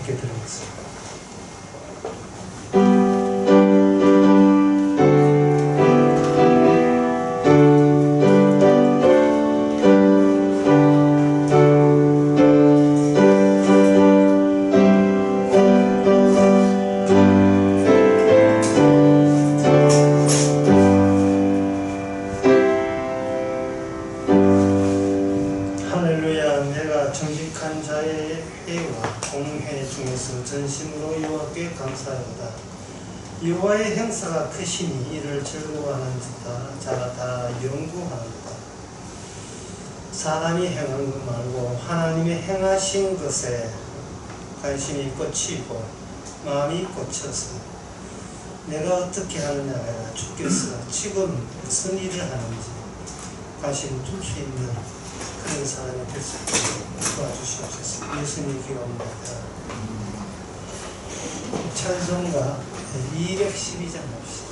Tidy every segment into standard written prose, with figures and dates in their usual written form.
함께 들어보겠습니다. 전심으로 여호와께 감사하도다. 여호와의 행사가 크시니 이를 즐거워하는 자가 다 연구하는도다. 사람이 행한 것 말고 하나님이 행하신 것에 관심이 꽂히고 마음이 꽂혀서 내가 어떻게 하느냐가 아니라 주께서 지금 무슨 일을 하는지 관심 둘 수 있는 그런 사람이 될 수 있도록 도와주시옵소서. 예수님 기도합니다. 찬송가 212장 봅시다.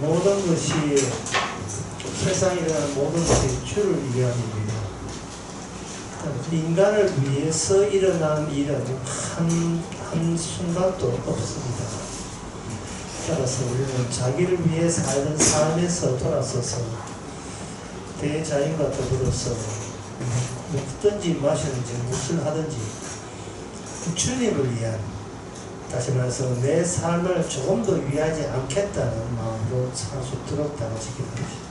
모든 것이 세상에 일어나는 모든 것이 주를 위함입니다. 인간을 위해서 일어난 일은 한 순간도 없습니다. 따라서 우리는 자기를 위해 살던 삶에서 돌아서서 대자연과 더불어서 먹든지 마시든지 무엇을 하든지 주님을 위한, 다시 말해서 내 삶을 조금 더 위하지 않겠다는 마음으로 살 수 있도록 다가지기 바랍니다.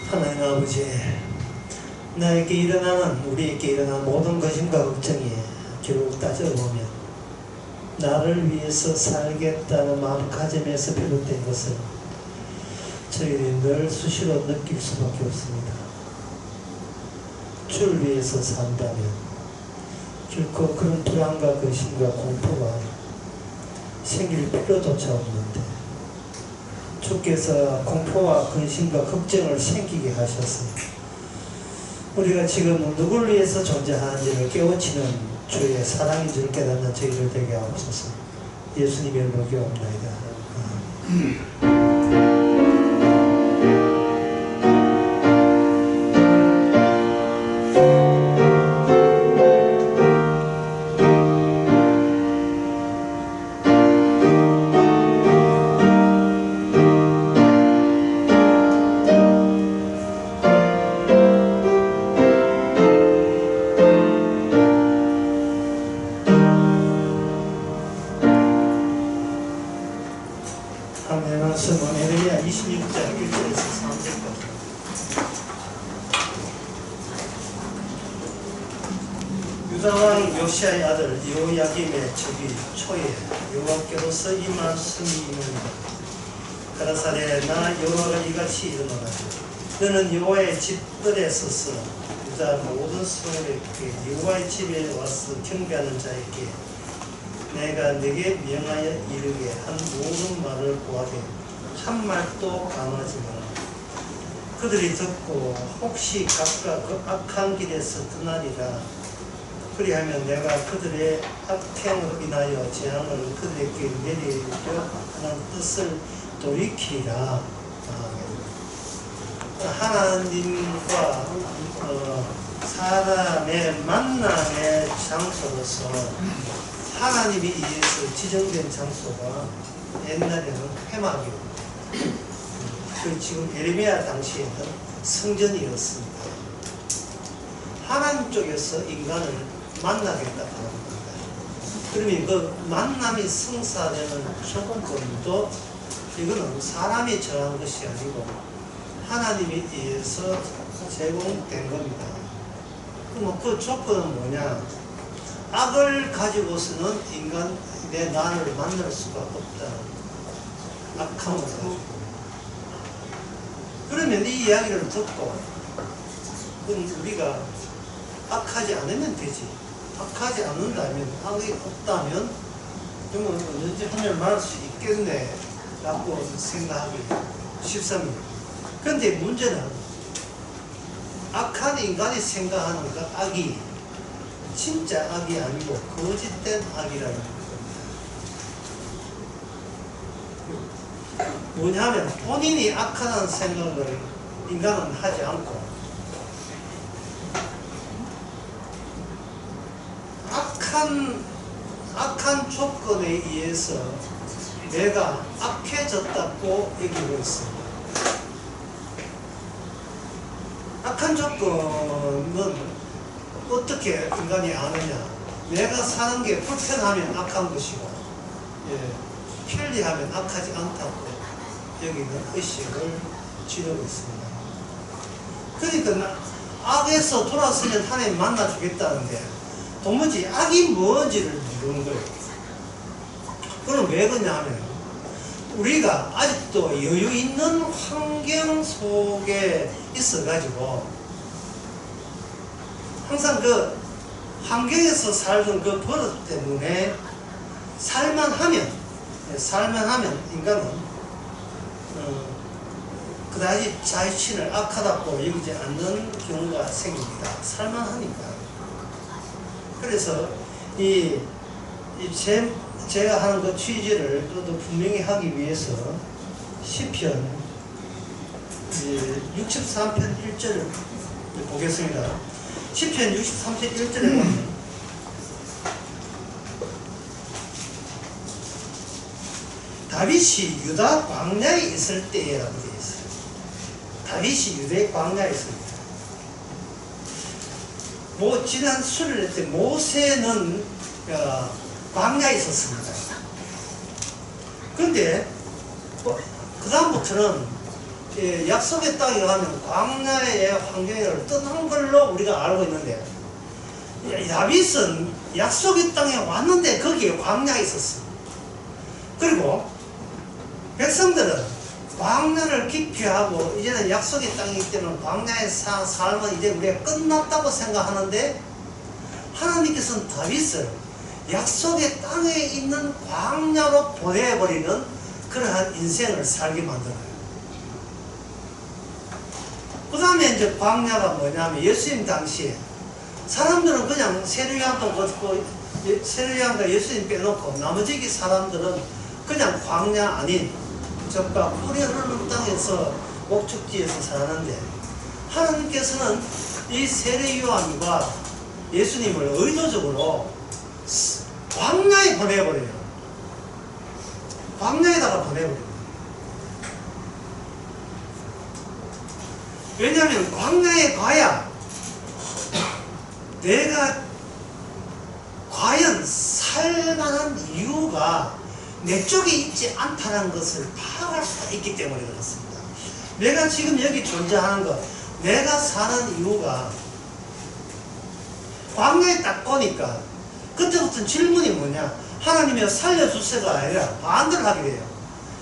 하나님 아버지, 나에게 일어나는, 우리에게 일어나는 모든 것임과 걱정이 결국 따져보면 나를 위해서 살겠다는 마음가짐에서 비롯된 것을 저희들이 늘 수시로 느낄 수밖에 없습니다. 주를 위해서 산다면 결코 그런 불안과 근심과 공포가 생길 필요조차 없는데 주께서 공포와 근심과 걱정을 생기게 하셔서 우리가 지금 누구를 위해서 존재하는지를 깨우치는 주의 사랑인 줄 깨닫는 저희들 되게 하옵소서. 예수님의 이름으로 기도합니다. 다음에 말씀은 에레미야 26장 1절에서 3절까지. 유다왕 요시아의 아들 여호야김의 저기 초에 여호와께로서 이 말씀이 있느니라. 가라사대 나 여호와가 이같이 이르노라. 너는 여호와의 집들에 서서 유다 모든 성읍에게 여호와의 집에 와서 경배하는 자에게 내가 네게 명하여 이르게 한 모든 말을 보아되 한 말도 감하지 마라. 그들이 듣고 혹시 각각 그 악한 길에서 떠나리라. 그리하면 내가 그들의 악행으로 인하여 재앙을 그들에게 내리려 하는 뜻을 돌이키리라. 하나님과 사람의 만남의 장소로서 하나님이 의해서 지정된 장소가 옛날에는 회막이었고 그 지금 에레미야 당시에는 성전이었습니다. 하나님 쪽에서 인간을 만나겠다 하는 겁니다. 그러면 그 만남이 성사되는 조건도 이거는 사람이 정한 것이 아니고 하나님에 의해서 제공된 겁니다. 그럼 그 조건은 뭐냐? 악을 가지고서는 인간 내 나를 만날 수가 없다. 악함을 가지고. 그러면 이 이야기를 듣고 그럼 우리가 악하지 않으면 되지. 악하지 않는다면, 악이 없다면 그러면 언제든지 하나님을 만날 수 있겠네 라고 생각하기 쉽습니다. 그런데 문제는 악한 인간이 생각하는 그 악이 진짜 악이 아니고 거짓된 악이라는 겁니다. 뭐냐면 본인이 악하다는 생각을 인간은 하지 않고 악한 조건에 의해서 내가 악해졌다고 얘기하고 있습니다. 악한 조건은 어떻게 인간이 아느냐? 내가 사는 게 불편하면 악한 것이고, 편리하면 악하지 않다고 여기는 의식을 지르고 있습니다. 그러니까 악에서 돌아서면 하나님 만나주겠다는데 도무지 악이 뭔지를 모르는 거예요. 그럼 왜 그러냐면 우리가 아직도 여유 있는 환경 속에 있어가지고 항상 그 환경에서 살던 그 버릇 때문에 살만 하면 인간은 그다지 자신을 악하다고 여기지 않는 경우가 생깁니다. 살만 하니까. 그래서 제가 하는 그 취지를 또 분명히 하기 위해서 시편 63편 1절을 보겠습니다. 시편 63편 1절에 보면 다윗이 유다 광야에 있을 때라고 되어 있어요. 다윗이 유대 광야에 있을 때. 지난 수련회 때 모세는 광야에 있었습니다. 그런데 그 다음부터는 약속의 땅에 가면 광야의 환경을 떠난 걸로 우리가 알고 있는데 다윗은 약속의 땅에 왔는데 거기에 광야에 있었어. 그리고 백성들은 광야를 기피하고 이제는 약속의 땅이기 때문에 광야의 삶은 이제 우리가 끝났다고 생각하는데 하나님께서는 다윗을 약속의 땅에 있는 광야로 보내버리는 그러한 인생을 살게 만들어요. 그 다음에 이제 광야가 뭐냐면 예수님 당시에 사람들은 그냥 세례요한도 걷고 세례요한과 예수님 빼놓고 나머지 사람들은 그냥 광야 아닌 적과 꿀이 흐르는 땅에서 목축지에서 사는데 하나님께서는 이 세례요한과 예수님을 의도적으로 광야에 보내버려요. 광야에다가 보내버려요. 왜냐하면 광야에 가야 내가 과연 살만한 이유가 내 쪽에 있지 않다는 것을 파악할 수가 있기 때문에 그렇습니다. 내가 지금 여기 존재하는 것, 내가 사는 이유가 광야에 딱 보니까 그때부터 질문이 뭐냐, 하나님이 살려주세가 아니라 반대를 하게 돼요.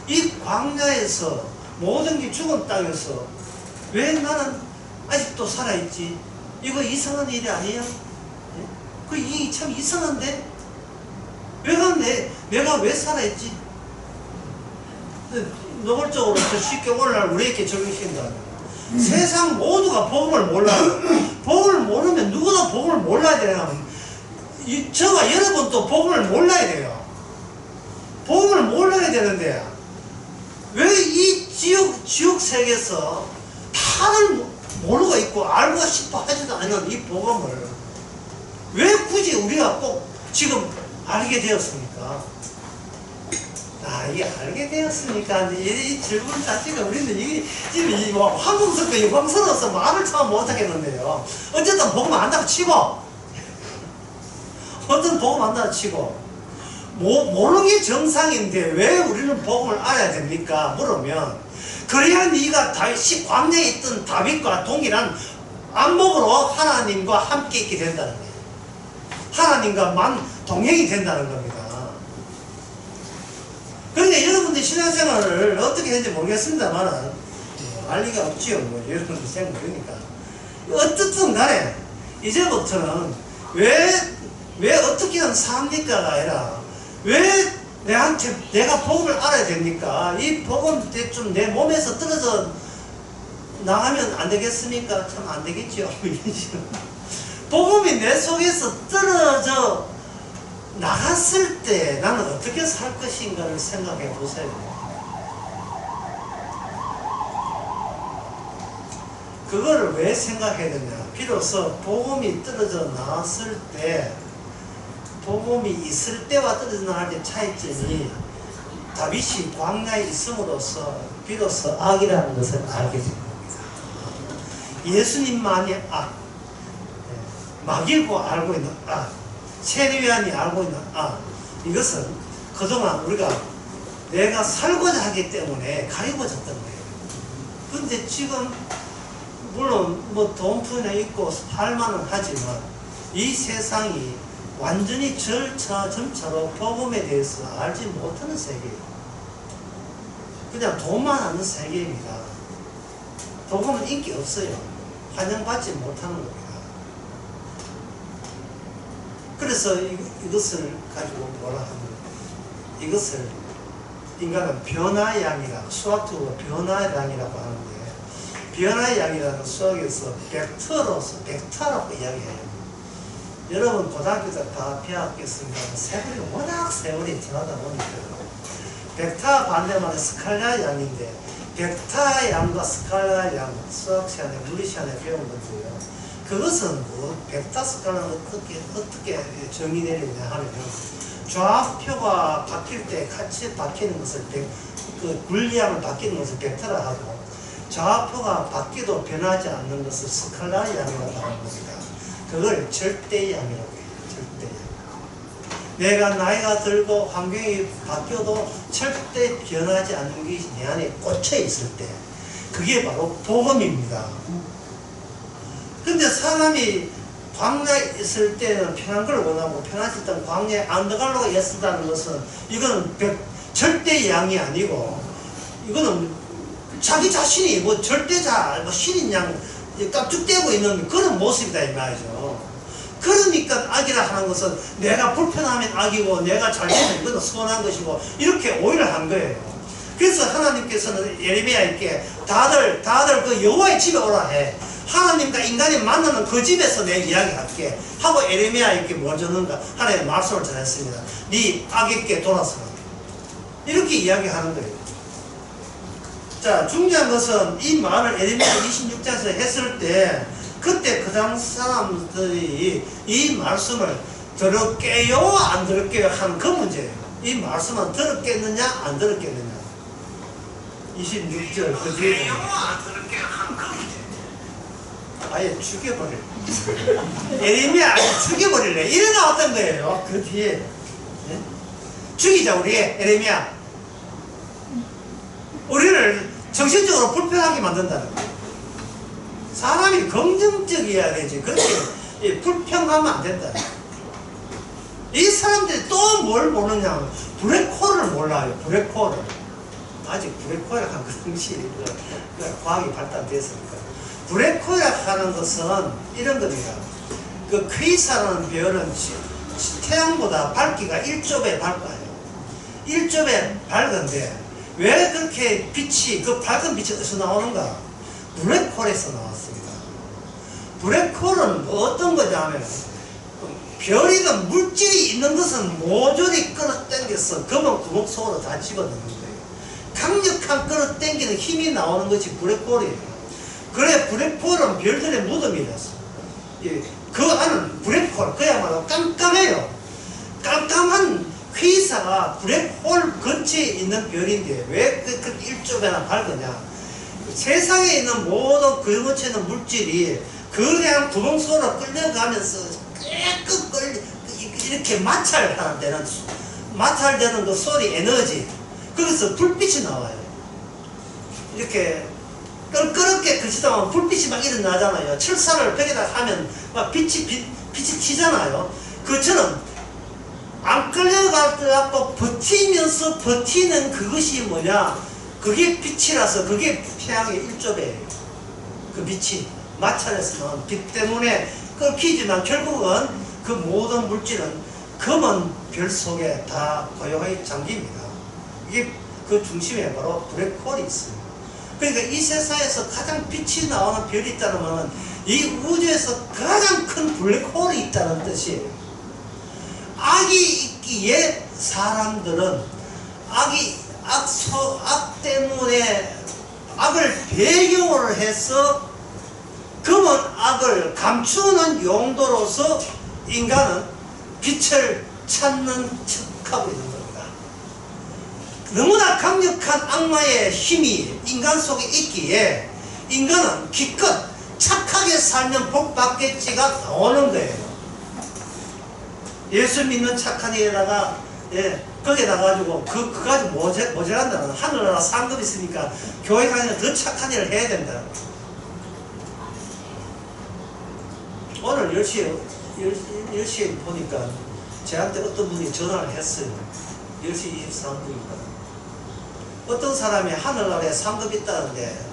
이 광야에서 모든 게 죽은 땅에서 왜 나는 아직도 살아있지? 이거 이상한 일이 아니야? 그 이 참 이상한데? 내가 왜 살아있지? 노골적으로 더 쉽게 오늘날 우리에게 적용시킨다면 세상 모두가 복음을 몰라요. 복음을 모르면 누구도 복음을 몰라야 되냐면 저와 여러분도 복음을 몰라야 돼요. 복음을 몰라야 되는데 왜 이 지옥 세계에서 다들 모르고 있고 알고 싶어 하지도 않는 이 복음을 왜 굳이 우리가 꼭 지금 알게 되었습니까? 이게 알게 되었으니까 이 질문 자체가 우리는 이게 지금 황금석과 유광스러워서 말을 참 못하겠는데요. 어쨌든 복음 안다고 치고 어떤 복음 안다고 치고 모르는 게 정상인데 왜 우리는 복음을 알아야 됩니까? 물으면 그래야 네가 다윗이 광야에 있던 다윗과 동일한 안목으로 하나님과 함께 있게 된다는 거예요. 하나님과 동행이 된다는 겁니다. 그러니까 여러분들 신앙생활을 어떻게 했는지 모르겠습니다만 알 리가 없지요. 여러분들 생각하니까 어떻든 간에 이제부터는 왜 어떻게든 삽니까가 아니라 왜 내가 복음을 알아야 됩니까? 이 복음 좀 내 몸에서 떨어져 나가면 안 되겠습니까? 참 안 되겠죠. 복음이 내 속에서 떨어져 나갔을 때 나는 어떻게 살 것인가를 생각해 보세요. 그거를 왜 생각해야 되냐? 비로소 복음이 떨어져 나왔을 때, 복음이 있을 때와 떨어져 나갈 때 차이점이 다윗이 광야에 있음으로써 비로소 악이라는 것을 알게 된 겁니다. 예수님만이 악, 막일고 알고 있는 악, 세례요한이 알고 있는 악, 이것은 그동안 우리가 내가 살고자 하기 때문에 가리고 졌던 거예요. 근데 지금 물론 돈푼에 있고 살만은 하지만 이 세상이 완전히 점차로 복음에 대해서 알지 못하는 세계예요. 그냥 돈만 아는 세계입니다. 복음은 인기 없어요. 환영받지 못하는 겁니다. 그래서 이것을 가지고 뭐라 하면 이것을 인간은 변화의 양이라고, 수학적으로 변화의 양이라고 하는데, 변화의 양이라는 수학에서 벡터라고 이야기해요. 여러분 고등학교 때 다 배웠겠습니다. 세월이 워낙 세월이 지나다 보니까 벡터 반대말은 스칼라 양인데, 벡터 양과 스칼라 양 수학 시간에 물리 시간에 배운 건데요. 그것은 벡터 스칼라는 어떻게 정의 내리냐 하면 좌표가 바뀔 때 같이 바뀌는 것을 그 물리양을 바뀌는 것을 벡터라 하고, 좌표가 바뀌도 변하지 않는 것을 스칼라 양이라고 하는 겁니다. 그걸 절대양이라고 해요. 절대양. 내가 나이가 들고 환경이 바뀌어도 절대 변하지 않는 것이 내 안에 꽂혀 있을 때, 그게 바로 복음입니다. 근데 사람이 광야에 있을 때는 편한 걸 원하고, 편하실 때는 광야에 안 들어가려고 애쓰다는 것은, 이거는 절대양이 아니고, 이거는 자기 자신이 절대자, 신인 양 깝죽대고 있는 그런 모습이다 이 말이죠. 그러니까 악이라 하는 것은 내가 불편하면 악이고 내가 잘 되면 이거는 선한 것이고 이렇게 오해를 한 거예요. 그래서 하나님께서는 예레미야에게 다들 그 여호와의 집에 오라 해. 하나님과 인간이 만나는 그 집에서 내 이야기할게 하고 예레미야에게 뭐 줬는가? 하나님의 말씀을 전했습니다. 네 악에게 돌아서라. 이렇게 이야기하는 거예요. 자, 중요한 것은 이 말을 예레미야 26장에서 했을 때 그때 그 당시 사람들이 이 말씀을 들었게요 안 들었게요 하는 그 문제예요. 이 말씀은 들었겠느냐 안 들었겠느냐. 26절 그 뒤에 아예 죽여버릴래. 예레미야 아예 죽여버릴래. 이래 나왔던 거예요. 그 뒤에 네? 죽이자 우리 예레미야. 우리를 정신적으로 불편하게 만든다는 거예요. 사람이 긍정적이어야 되지. 그렇게 불평하면 안 된다. 이 사람들이 또 뭘 모르냐. 블랙홀을 몰라요. 블랙홀을. 아직 블랙홀이라고 하는 것이 과학이 발달됐으니까. 블랙홀이라고 하는 것은 이런 겁니다. 그 퀘이사라는 별은 태양보다 밝기가 1조 배 밝아요. 1조 배 밝은데 왜 그렇게 빛이, 그 밝은 빛이 어디서 나오는가? 블랙홀에서 나왔습니다. 블랙홀은 어떤 거냐면 별이든 물질이 있는 것은 모조리 끌어당겨서 검은 구멍 속으로 다 집어넣는 거예요. 강력한 끌어당기는 힘이 나오는 것이 블랙홀이에요. 그래 블랙홀은 별들의 무덤이었어. 그 안은 블랙홀 그야말로 깜깜해요. 깜깜한 퀘이사가 블랙홀 근처에 있는 별인데 왜 그 1조배나 밝으냐. 세상에 있는 모든 그 근처에 있는 물질이 그냥 구멍 속으로 끌려가면서 이렇게 마찰되는 그 소리 에너지, 거기서 불빛이 나와요. 이렇게 껄끄럽게 그치다 보면 불빛이 막 일어나잖아요. 철사를 벽에다 하면 막 빛이 튀잖아요. 그처럼 안 끌려갈 것 같고 버티면서 버티는 그것이 뭐냐, 그게 빛이라서 그게 태양의 1조배예요. 그 빛이 마찰에서 나온 빛 때문에 끊기지만 결국은 그 모든 물질은 검은 별 속에 다 고요하게 잠깁니다. 이게 그 중심에 바로 블랙홀이 있습니다. 그러니까 이 세상에서 가장 빛이 나오는 별이 있다면 이 우주에서 가장 큰 블랙홀이 있다는 뜻이에요. 악이 있기에 사람들은 악 때문에 악을 배경으로 해서 검은 악을 감추는 용도로서 인간은 빛을 찾는 척하고 있는 겁니다. 너무나 강력한 악마의 힘이 인간 속에 있기에 인간은 기껏 착하게 살면 복 받겠지가 나오는 거예요. 예수 믿는 착한 일에다가 거기에다 가지고 그거 가지고 모자란다는 하늘나라 상급이 있으니까 교회 다니면 더 착한 일을 해야 된다. 오늘 10시에 보니까 저한테 어떤 분이 전화를 했어요. 10시 23분입니다. 어떤 사람이 하늘나라에 상급이 있다는데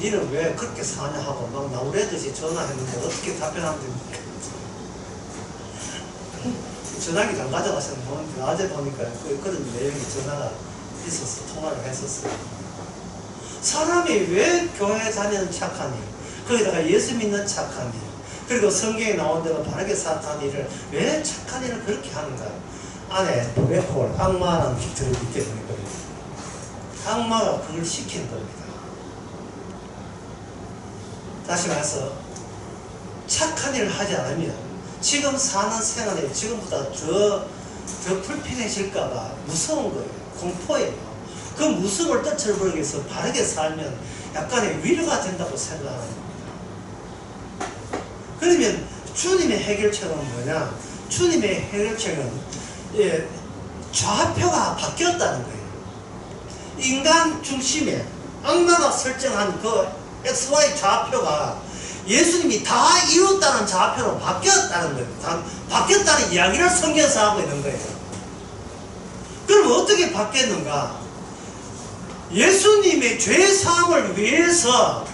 니는 왜 그렇게 사냐 하고 막 나오래듯이 전화했는데 어떻게 답변하면 됩니까? 전화기 안 가져가셨는데 낮에 보니까 그런 내용이 전화가 있었어. 통화를 했었어요. 사람이 왜 교회 다니는 착한 일, 거기다가 예수 믿는 착한 일, 그리고 성경에 나온 대로 바르게 살아가는 일을 왜 착한 일을 그렇게 하는가? 안에 블랙홀, 악마라는 게 들어있게 되는 겁니다. 악마가 그걸 시킨 겁니다. 다시 말해서 착한 일을 하지 않습니다. 지금 사는 생활에 지금보다 더 불편해질까봐 무서운 거예요. 공포예요. 그 무서움을 떨쳐버리기 위해서 바르게 살면 약간의 위로가 된다고 생각하는 겁니다. 그러면 주님의 해결책은 뭐냐? 주님의 해결책은 좌표가 바뀌었다는 거예요. 인간 중심에 악마가 설정한 그 XY 좌표가 예수님이 다 이뤘다는 좌표로 바뀌었다는 거예요. 바뀌었다는 이야기를 성경에서 하고 있는 거예요. 그럼 어떻게 바뀌었는가? 예수님의 죄사함을 위해서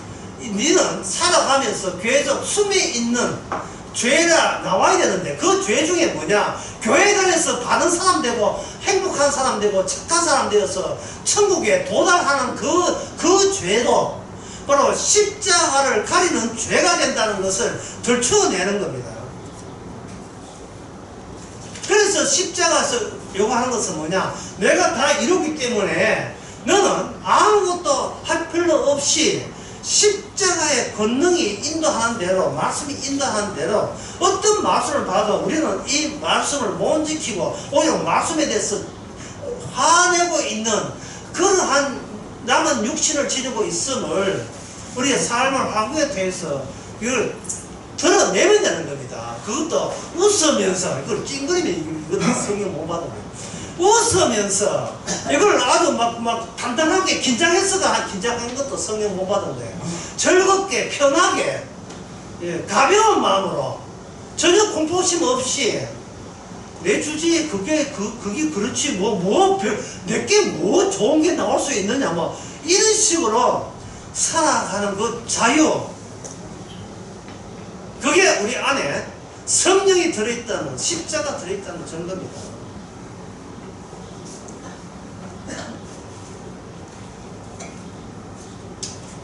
니는 살아가면서 계속 숨에 있는 죄가 나와야 되는데 그 죄 중에 뭐냐? 교회 다녀서 받은 사람 되고 행복한 사람 되고 착한 사람 되어서 천국에 도달하는 그 죄도 바로 십자가를 가리는 죄가 된다는 것을 들추어내는 겁니다. 그래서 십자가에서 요구하는 것은 뭐냐? 내가 다 이루기 때문에 너는 아무것도 할 필요 없이 십자가의 권능이 인도하는 대로, 말씀이 인도하는 대로 어떤 말씀을 봐도 우리는 이 말씀을 못 지키고 오히려 말씀에 대해서 화내고 있는 그러한 남은 육신을 지니고 있음을 우리의 삶을 화구에 대해서 이걸 드러내면 되는 겁니다. 그것도 웃으면서, 이걸 찡그리면 이거 성경 못 받은 거예요. 웃으면서 이걸 아주 막 단단하게 긴장한 것도 성경 못 받은 거예요. 즐겁게 편하게 가벼운 마음으로 전혀 공포심 없이 내 주제에 그게 그렇지 내게 뭐 좋은 게 나올 수 있느냐 뭐 이런 식으로 살아가는 그 자유, 그게 우리 안에 성령이 들어있다는, 십자가 들어있다는 증거입니다.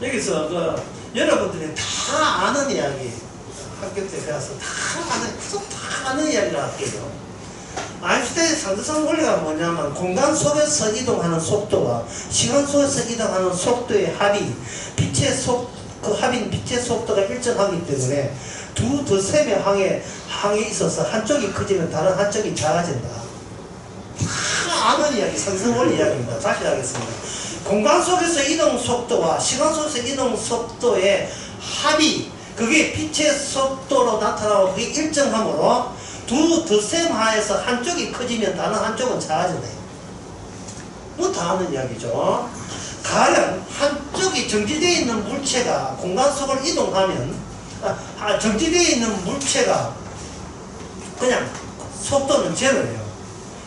여기서 여러분들이 다 아는 이야기, 학교 때 배워서 다 아는 이야기를 할게요. 아인슈타인의 상대성 원리가 뭐냐면 공간 속에서 이동하는 속도와 시간 속에서 이동하는 속도의 합이 합인 빛의 속도가 일정하기 때문에 두 셈의 항에 있어서 한쪽이 커지면 다른 한쪽이 작아진다. 다 아는 이야기, 상대성 원리 이야기입니다. 다시 하겠습니다. 공간 속에서 이동 속도와 시간 속에서 이동 속도의 합이, 그게 빛의 속도로 나타나고 그게 일정하므로 두 덧셈 하에서 한쪽이 커지면 다른 한쪽은 작아진다. 뭐 다 아는 이야기죠. 가령 한쪽이 정지되어 있는 물체가 공간 속을 이동하면 정지되어 있는 물체가 그냥 속도는 제로예요.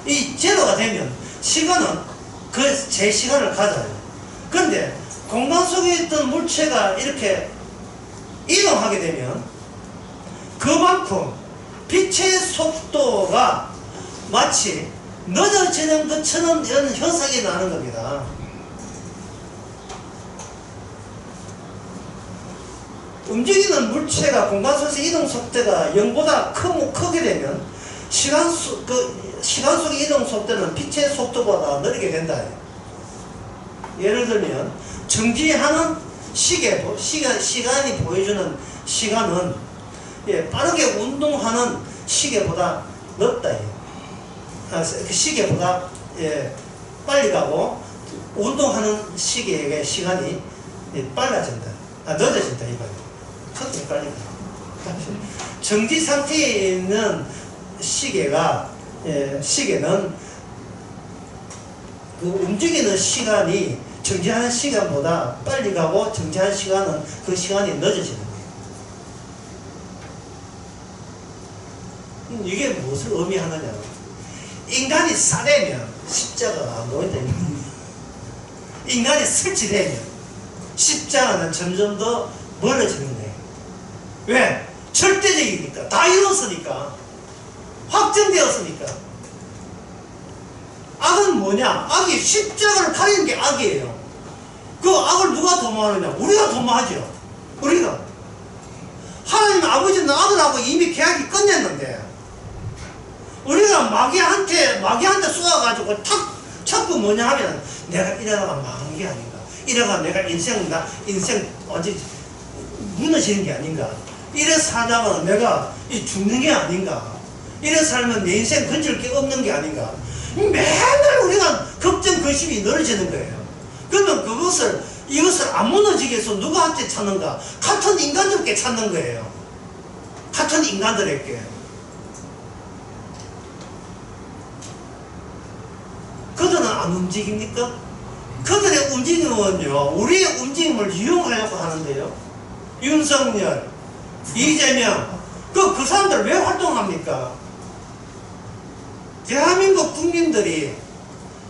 이 제로가 되면 시간은 제 시간을 가져요. 그런데 공간 속에 있던 물체가 이렇게 이동하게 되면 그만큼 빛의 속도가 마치 늦어지는 것처럼 이런 현상이 나는 겁니다. 움직이는 물체가 공간 속에서 이동 속도가 0보다 크게 되면 시간 속의 이동 속도는 빛의 속도보다 느리게 된다. 예를 들면 정지하는 시간이 보여주는 시간은 빠르게 운동하는 시계보다 늦다. 그 시계보다 빨리 가고 운동하는 시계의 시간이 빨라진다. 늦어진다 이 말이에요. 그것도 빨리 가. 정지 상태에 있는 시계는 그 움직이는 시간이 정지하는 시간보다 빨리 가고 정지하는 시간은 그 시간이 늦어지는 거예요. 이게 무엇을 의미하느냐? 인간이 싸되면 십자가가 안 보인다. 인간이 설치되면 십자가는 점점 더 멀어지는 거예요. 왜? 절대적이니까. 다 이뤘으니까. 확정되었으니까. 악은 뭐냐? 악이 십자가를 가리는 게 악이에요. 그 악을 누가 도모하느냐? 우리가 도모하죠. 우리가. 하나님 아버지는 아들하고 이미 계약이 끝냈는데 우리가 마귀한테 쏘아가지고 자꾸 뭐냐 하면 내가 이러다가 망한 게 아닌가, 이러다가 내가 인생 완전히 무너지는 게 아닌가, 이래 살다가 내가 죽는 게 아닌가, 이래 살면 내 인생 건질 게 없는 게 아닌가, 맨날 우리가 걱정 근심이 늘어지는 거예요. 그러면 이것을 안 무너지게 해서 누구한테 찾는가? 같은 인간들께 찾는 거예요. 같은 인간들에게. 그들은 안 움직입니까? 그들의 움직임은요, 우리의 움직임을 이용하려고 하는데요. 윤석열, 이재명, 그 사람들 왜 활동합니까? 대한민국 국민들이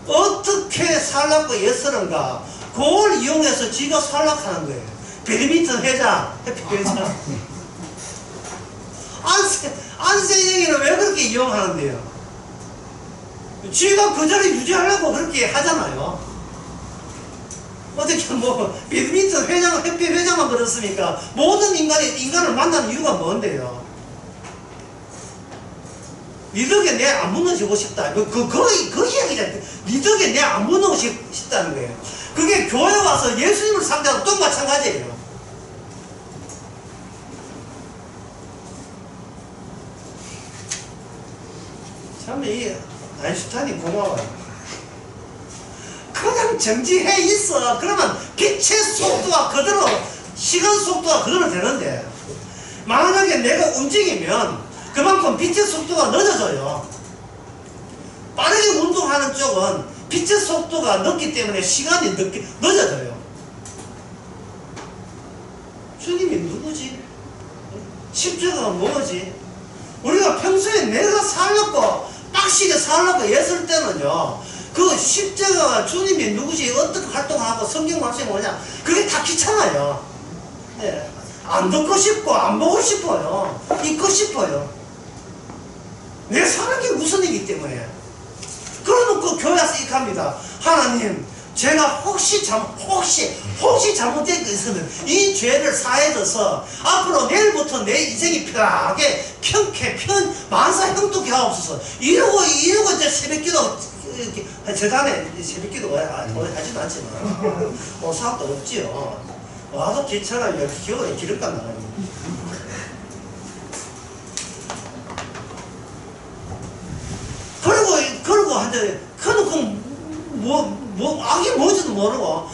어떻게 살라고 애쓰는가, 그걸 이용해서 지가 살락하는 거예요. 배드민턴 회장, 해피 회장. 안세 얘기를 왜 그렇게 이용하는데요? 쥐가 그 자리 유지하려고 그렇게 하잖아요. 어떻게 뭐 배드민턴 회장, 해피 회장만 그렇습니까? 모든 인간을 만나는 이유가 뭔데요? 니 덕에 내 안 무너지고 싶다. 그 이야기잖아요. 니 덕에 내 안 무너지고 싶다는 거예요. 그게 교회 와서 예수님을 상대하고 또 마찬가지예요. 참, 이 아인슈타인이 고마워요. 그냥 정지해 있어. 그러면 빛의 속도가 그대로, 시간 속도가 그대로 되는데, 만약에 내가 움직이면 그만큼 빛의 속도가 늦어져요. 빠르게 운동하는 쪽은 빛의 속도가 늦기 때문에 시간이 늦어져요. 주님이 누구지? 십자가가 뭐지? 우리가 평소에 내가 살려고 빡시게 살려고 했을 때는요, 그 십자가가 주님이 누구지, 어떻게 활동하고 성경 말씀이 뭐냐, 그게 다 귀찮아요. 네. 안 듣고 싶고 안 보고 싶어요. 잊고 싶어요. 내 사는 게 우선이기 때문에. 그러놓고 교회 와서 이렇게 합니다. 하나님, 제가 혹시 잘못된 게 있으면 이 죄를 사해져서 앞으로 내일부터 내 인생이 편하게 만사 형통케 하옵소서. 이러고 이제 새벽기도 저간에 새벽기도 하지는 않지만 사업도 없지요. 와서 기차가 겨울에 기름값 나가니. 그러고 한데, 악이 뭔지도 모르고,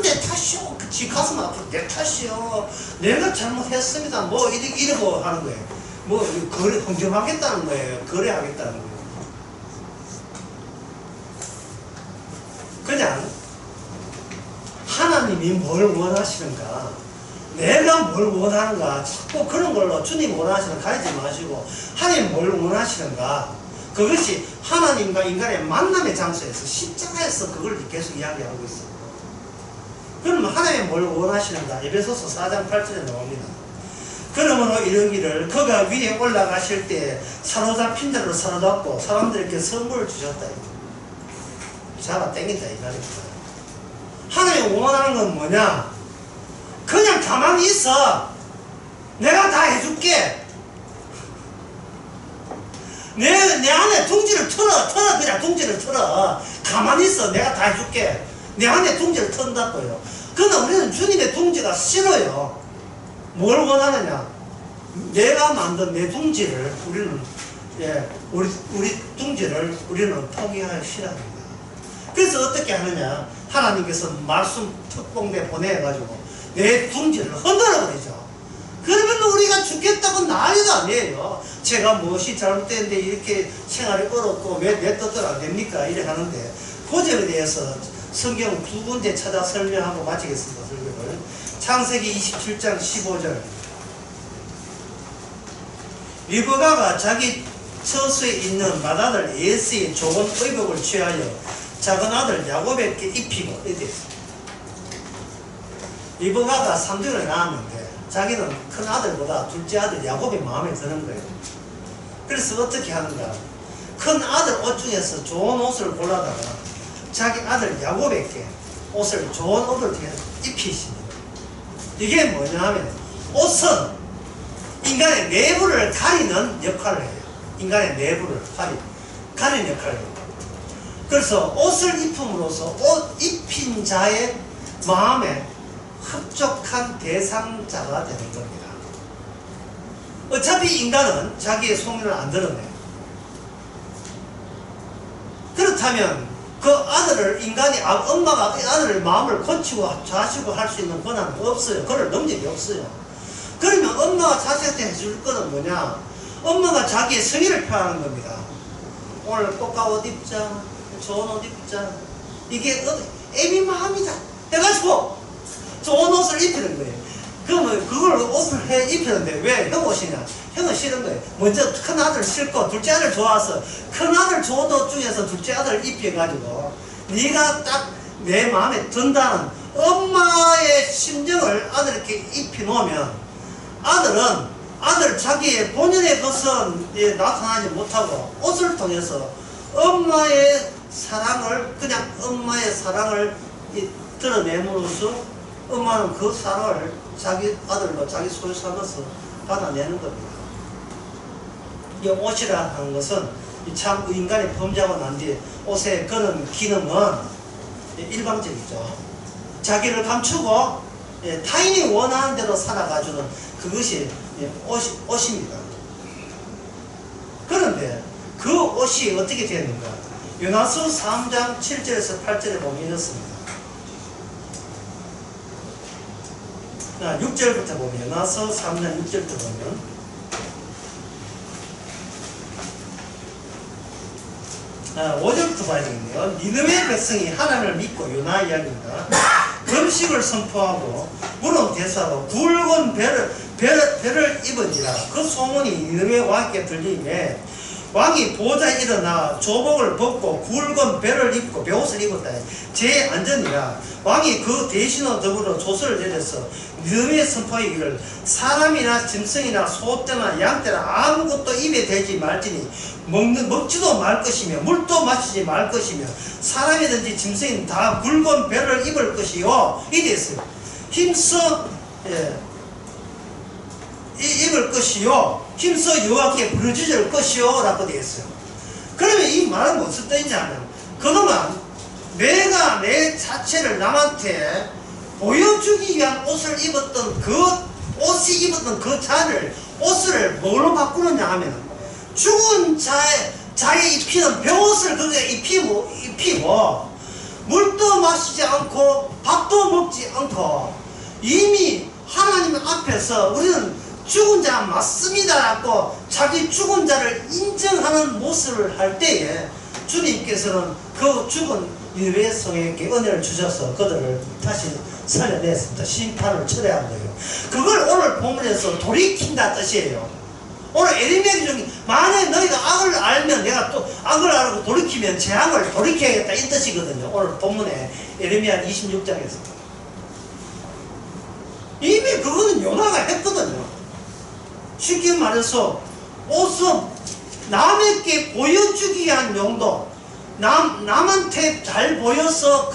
내 탓이요. 지 가슴 아프고, 내 탓이요. 내가 잘못했습니다. 이러고 하는 거예요. 흥정하겠다는 거예요. 거래하겠다는 거예요. 그냥, 하나님이 뭘 원하시는가, 내가 뭘 원하는가, 자꾸 그런 걸로 주님 원하시는 거 가리지 마시고, 하나님 뭘 원하시는가, 그것이 하나님과 인간의 만남의 장소에서 십자가에서 그걸 계속 이야기하고 있어요. 그러면 하나님이 뭘 원하시는가? 에베소서 4장 8절에 나옵니다. 그러므로 이르기를 그가 위에 올라가실 때 사로잡힌 자를 사로잡고 사람들에게 선물을 주셨다. 잡아 당긴다 이 말입니다. 하나님이 원하는 건 뭐냐? 그냥 가만히 있어. 내가 다 해줄게. 내 안에 둥지를 틀어. 그냥 둥지를 틀어. 가만히 있어. 내가 다 해줄게. 내 안에 둥지를 튼다고요. 그러나 우리는 주님의 둥지가 싫어요. 뭘 원하느냐? 내가 만든 내 둥지를 우리 둥지를 우리는 포기하기 싫어합니다. 그래서 어떻게 하느냐? 하나님께서 말씀 특공대 보내가지고 내 둥지를 흔들어버리죠. 그러면 우리가 죽겠다고 난리도 아니에요. 제가 무엇이 잘못됐는데 이렇게 생활이 어렵고 왜 내 뜻대로 안 됩니까? 이래 하는데, 그 점에 대해서 성경 두 군데 찾아 설명하고 마치겠습니다. 설교를. 창세기 27장 15절. 리브가가 자기 처소에 있는 맏아들 에서의 좋은 의복을 취하여 작은 아들 야곱에게 입히고, 이렇게 리브가가 3절을 낳았는데 자기는 큰 아들보다 둘째 아들 야곱이 마음에 드는 거예요. 그래서 어떻게 하는가? 큰 아들 옷 중에서 좋은 옷을 골라다가 자기 아들 야곱에게 옷을 좋은 옷을 입히십니다. 이게 뭐냐 하면, 옷은 인간의 내부를 가리는 역할을 해요. 인간의 내부를 가리는 역할을 해요. 그래서 옷을 입힘으로써 옷 입힌 자의 마음에 흡족한 대상자가 되는 겁니다. 어차피 인간은 자기의 소민을 안 드러내요. 그렇다면 그 아들을 엄마가 아들의 마음을 고치고 자시고 할 수 있는 권한은 없어요. 그럴 능력이 없어요. 그러면 엄마가 자식한테 해줄 거는 뭐냐? 엄마가 자기의 성의를 표하는 겁니다. 오늘 꽃가 옷 입자, 좋은 옷 입자. 이게 애미 마음이다 해가지고 좋은 옷을 입히는 거예요. 그러면 그걸 옷을 입히는데 왜 형 옷이냐? 형은 싫은 거예요. 먼저 큰 아들 싫고 둘째 아들 좋아서 큰 아들 좋은 옷 중에서 둘째 아들 입혀가지고 네가 딱 내 마음에 든다는 엄마의 심정을 아들에게 입혀놓으면 아들 자기의 본연의 것은 나타나지 못하고 옷을 통해서 엄마의 사랑을 드러내므로써 엄마는 그 사랑을 자기 아들과 자기 소유 삼아서 받아내는 겁니다. 이 옷이라 하는 것은 참 인간이 범죄하고 난 뒤에 옷의 그런 기능은 일방적이죠. 자기를 감추고 타인이 원하는 대로 살아가주는 그것이 옷입니다. 그런데 그 옷이 어떻게 되는가? 요나서 3장 7절에서 8절에 보면 이렇습니다. 6절부터 보면 요나서 3장 6절부터 보면 5절부터 봐야 되겠네요. 니느웨 백성이 하나님을 믿고 요나 이야기입니다. 금식을 선포하고 물은 대사하고 굵은 배를 입은지라 그 소문이 니느웨 왕에게 들리매 왕이 보좌에 일어나 조복을 벗고 굵은 배를 입고 베옷을 입었다. 제 안전이라 왕이 그 대신으로 더불어 조서를 내려서 니느웨에 선포하기를 사람이나 짐승이나 소떼나 양떼나 아무것도 입에 대지 말지니 먹지도 말 것이며 물도 마시지 말 것이며 사람이든지 짐승이든 다 굵은 배를 입을 것이요 이래 있어요. 힘써 입을 것이요 힘써 여호와께 부르짖을 것이요 라고 되어 있어요. 그러면 이 말은 무슨 뜻이냐면 그동안 내가 내 자체를 남한테 보여주기 위한 옷을 입었던 옷이 입었던 그 자를 옷을 뭘로 바꾸느냐 하면 죽은 자에 입히는 베옷을 그게 입히고 물도 마시지 않고 밥도 먹지 않고 이미 하나님 앞에서 우리는 죽은 자 맞습니다 라고 자기 죽은 자를 인정하는 모습을 할 때에 주님께서는 그 죽은 니느웨 성에게 은혜를 주셔서 그들을 다시 살려냈습니다. 심판을 철회한 거예요. 그걸 오늘 본문에서 돌이킨다 뜻이에요. 오늘 에레미야 중에 만약에 너희가 악을 알면 내가 또 악을 알고 돌이키면 재앙을 돌이켜야겠다 이 뜻이거든요. 오늘 본문에 에레미야 26장에서 이미 그거는 요나가 했거든요. 쉽게 말해서 옷은 남에게 보여주기 위한 용도 남한테 잘 보여서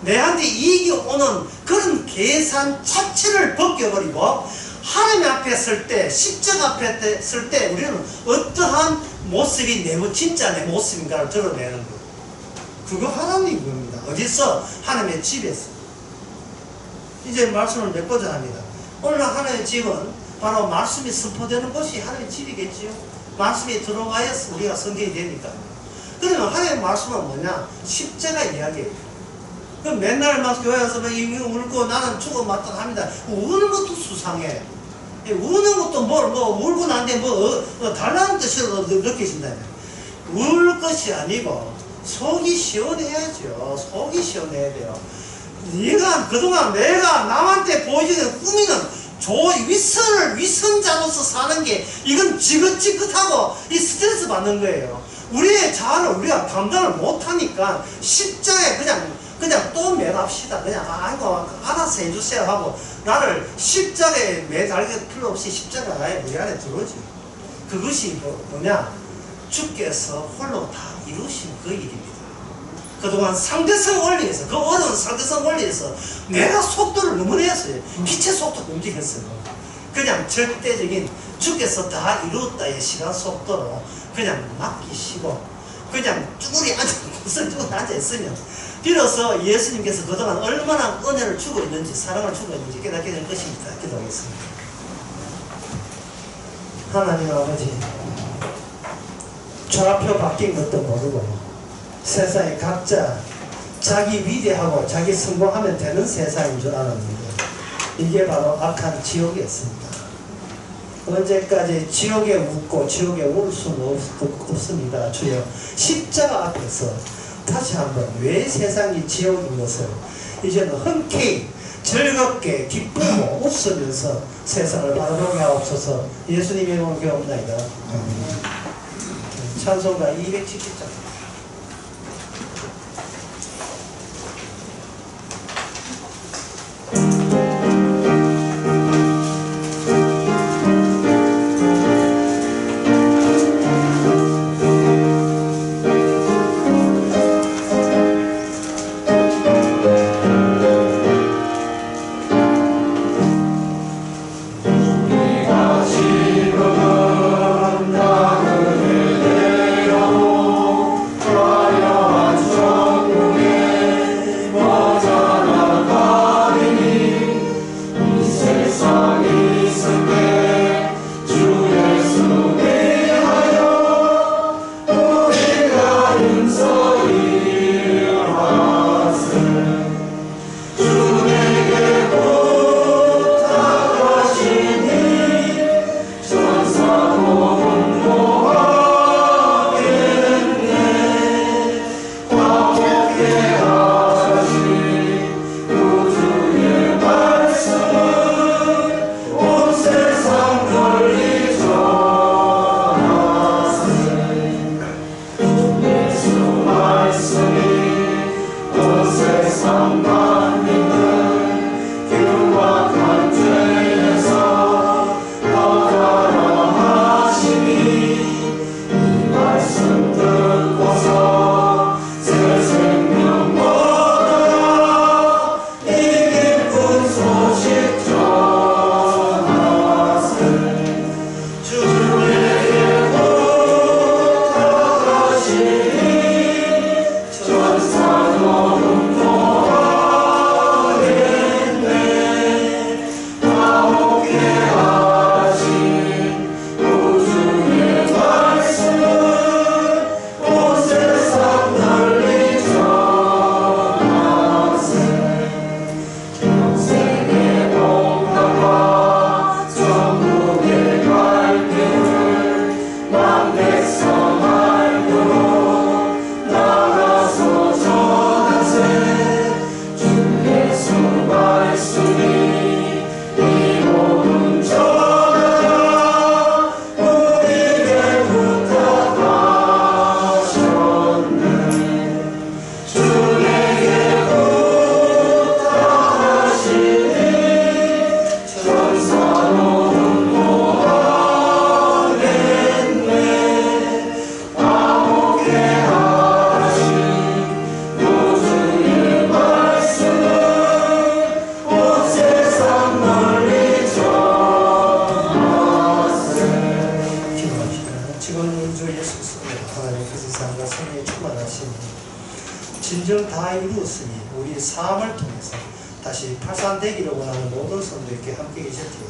내한테 이익이 오는 그런 계산 자체를 벗겨버리고 하나님 앞에 설 때, 십자가 앞에 설 때 우리는 어떠한 모습이 진짜 내 모습인가를 드러내는 거예요. 그거 하나님의 겁니다. 어디서? 하나님의 집에서. 이제 말씀을 맺고자 합니다. 오늘 하나님의 집은 바로 말씀이 선포되는 곳이 하나님의 집이겠지요. 말씀이 들어가야서 우리가 성경이 되니까. 그러면 하나님의 말씀은 뭐냐? 십자가 이야기예요. 그럼 맨날 막 교회 와서 울고 나는 죽어마땅합니다. 우는 것도 수상해. 우는 것도 울고 난데 달라는 뜻으로 느껴진다. 울 것이 아니고 속이 시원해야죠. 속이 시원해야 돼요. 그동안 내가 남한테 보여주는 꾸미는 위선자로서 사는 게 이건 지긋지긋하고 이 스트레스 받는 거예요. 우리의 자아를 우리가 감당을 못하니까 십자가에 그냥 또 매갑시다. 그냥 아이고 알아서 해주세요 하고 나를 십자가에 매달릴 필요 없이 십자가에 우리 안에 들어오지. 그것이 뭐냐? 주께서 홀로 다 이루신 그 일입니다. 그동안 상대성 원리에서 그 어려운 상대성 원리에서 내가 속도를 너무 내었어요. 빛의 속도로 움직였어요. 그냥 절대적인 주께서 다 이루었다의 시간 속도로 그냥 맡기시고 그냥 쭈그리 앉아있으면 비로소 예수님께서 그동안 얼마나 은혜를 주고 있는지 사랑을 주고 있는지 깨닫게 될 것입니다. 기도하겠습니다. 하나님 아버지, 좌표 바뀐 것도 모르고 세상에 각자 자기 위대하고 자기 성공하면 되는 세상인 줄 알았는데 이게 바로 악한 지옥이었습니다. 언제까지 지옥에 웃고 지옥에 울 수는 없습니다. 주여, 십자가 앞에서 다시 한번 왜 세상이 지옥인 것을 이제는 흔쾌히 즐겁게 기쁘고 웃으면서 세상을 바라보게 하옵소서. 예수님의 이름으로 기도합니다. 찬송가 270장. 진정 다 이루었으니 우리 삶을 통해서 다시 팔산되기를 원하는 모든 성도에게 함께 계셨기에